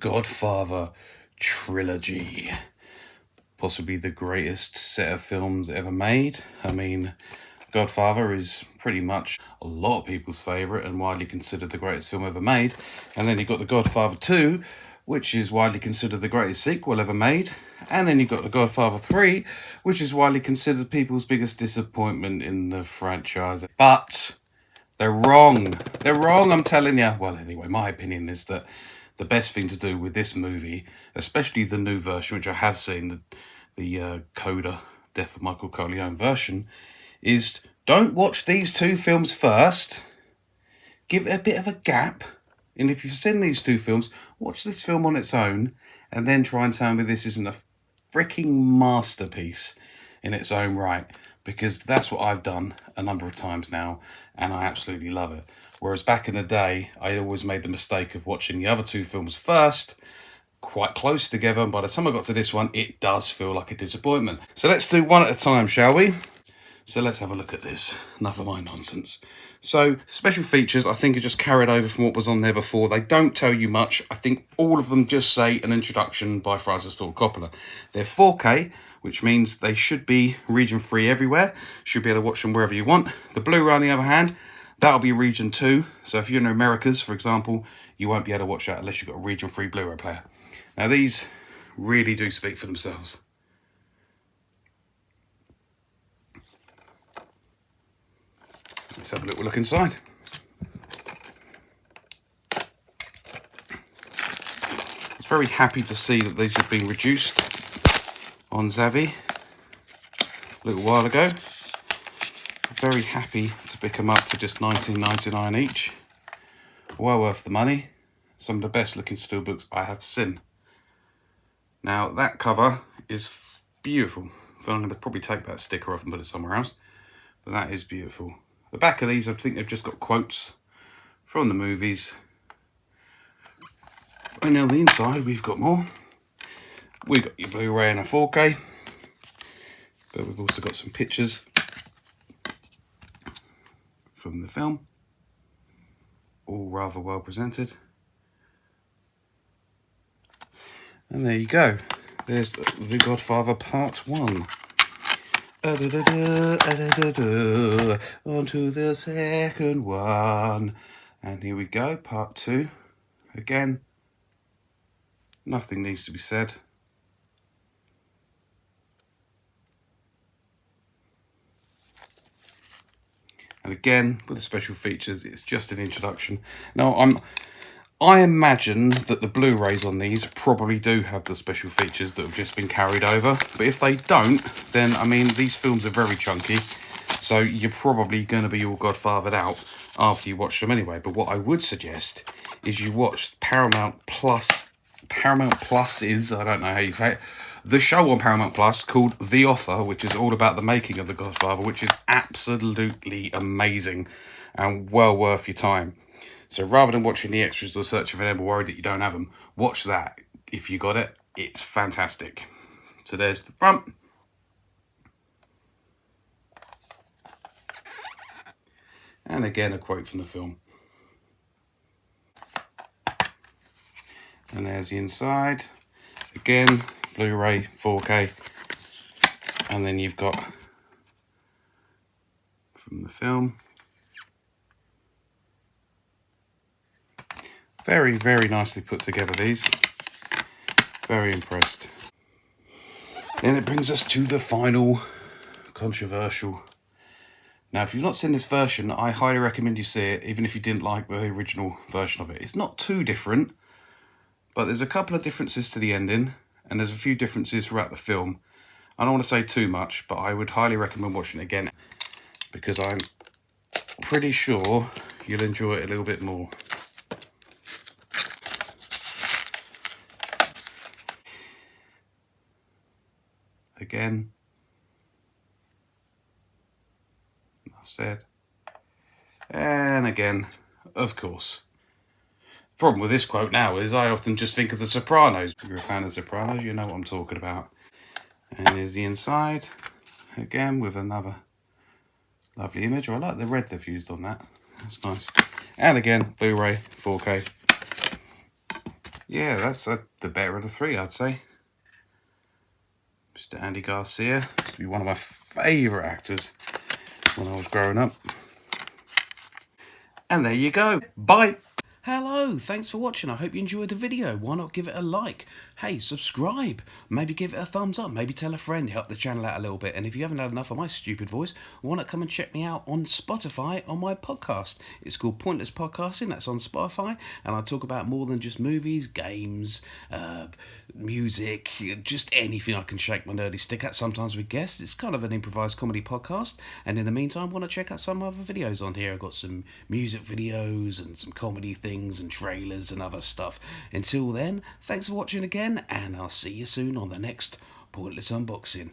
Godfather Trilogy. Possibly the greatest set of films ever made. I mean, Godfather is pretty much a lot of people's favourite and widely considered the greatest film ever made. And then you've got The Godfather 2, which is widely considered the greatest sequel ever made. And then you've got The Godfather 3, which is widely considered people's biggest disappointment in the franchise. But they're wrong. They're wrong, I'm telling you. Well, anyway, my opinion is that the best thing to do with this movie, especially the new version, which I have seen, the Coda, Death of Michael Corleone version, is don't watch these two films first. Give it a bit of a gap. And if you've seen these two films, watch this film on its own and then try and tell me this isn't a freaking masterpiece in its own right. Because that's what I've done a number of times now, and I absolutely love it. Whereas back in the day, I always made the mistake of watching the other two films first, quite close together, and by the time I got to this one, it does feel like a disappointment. So let's do one at a time, shall we? So let's have a look at this. Enough of my nonsense. So, special features, I think, are just carried over from what was on there before. They don't tell you much. I think all of them just say an introduction by Francis Ford Coppola. They're 4K, which means they should be region free everywhere. Should be able to watch them wherever you want. The Blu-ray, on the other hand, that'll be region 2. So if you're in Americas, for example, you won't be able to watch that unless you've got a region free Blu-ray player. Now, these really do speak for themselves. Let's have a little look inside. I was very happy to see that these have been reduced on Zavvi a little while ago. Very happy to pick them up for just $19.99 each. Well worth the money. Some of the best looking steelbooks I have seen. Now that cover is beautiful. So I'm going to probably take that sticker off and put it somewhere else. But that is beautiful. The back of these, I think they've just got quotes from the movies. And on the inside, we've got more. We've got your Blu-ray and a 4K. But we've also got some pictures from the film. All rather well presented. And there you go. There's The Godfather Part 1. On to the second one. And here we go, Part 2. Again, nothing needs to be said. And again, with the special features, it's just an introduction. Now, I imagine that the Blu-rays on these probably do have the special features that have just been carried over. But if they don't, then, I mean, these films are very chunky. So you're probably going to be all Godfathered out after you watch them anyway. But what I would suggest is you watch Paramount Plus. Paramount Plus is, I don't know how you say it, the show on Paramount Plus called The Offer, which is all about the making of The Godfather, which is absolutely amazing and well worth your time. So rather than watching the extras or searching for them or worried that you don't have them, watch that. If you got it, it's fantastic. So there's the front. And again, a quote from the film. And there's the inside. Again, Blu-ray, 4K. And then you've got from the film. Very, very nicely put together, these. Very impressed. Then it brings us to the final controversial. Now, if you've not seen this version, I highly recommend you see it, even if you didn't like the original version of it. It's not too different, but there's a couple of differences to the ending, and there's a few differences throughout the film. I don't want to say too much, but I would highly recommend watching it again, because I'm pretty sure you'll enjoy it a little bit more. Again, enough said. And again, of course. The problem with this quote now is I often just think of The Sopranos. If you're a fan of The Sopranos, you know what I'm talking about. And here's the inside, again with another lovely image. I like the red they've used on that. That's nice. And again, Blu-ray, 4K. Yeah, that's the better of the three, I'd say. Mr. Andy Garcia used to be one of my favourite actors when I was growing up. And there you go. Bye. Hello, thanks for watching. I hope you enjoyed the video. Why not give it a like? Hey, subscribe. Maybe give it a thumbs up. Maybe tell a friend. Help the channel out a little bit. And if you haven't had enough of my stupid voice, why not come and check me out on Spotify on my podcast? It's called Pointless Podcasting. That's on Spotify. And I talk about more than just movies, games, music, just anything I can shake my nerdy stick at, sometimes with guests. It's kind of an improvised comedy podcast. And in the meantime, why not check out some other videos on here? I've got some music videos and some comedy things and trailers and other stuff. Until then, thanks for watching again, and I'll see you soon on the next Pointless Unboxing.